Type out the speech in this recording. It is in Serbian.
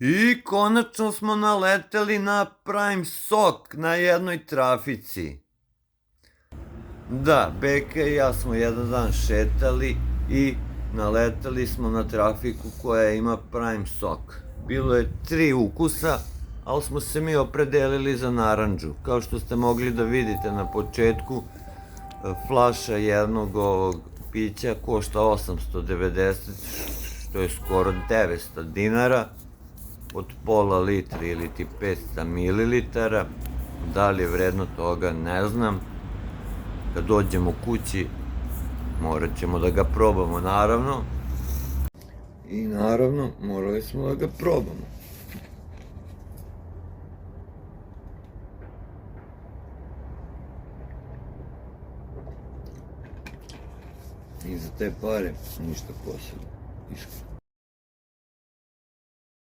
I konačno smo naleteli na Prime Sok na jednoj trafici. Da, Beka i ja smo jedan dan šetali i naleteli smo na trafiku koja ima Prime Sok. Bilo je 3 ukusa, ali smo se mi opredelili za narandžu. Kao što ste mogli da vidite na početku, flaša jednog ovog pića košta 890, što je skoro 900 dinara, od pola litra ili ti 500 mililitara. Da li je vredno toga, ne znam. Kad dođemo kući, morat ćemo da ga probamo, naravno. I naravno, morali smo da ga probamo. I za te pare, ništa posebno, iskreno.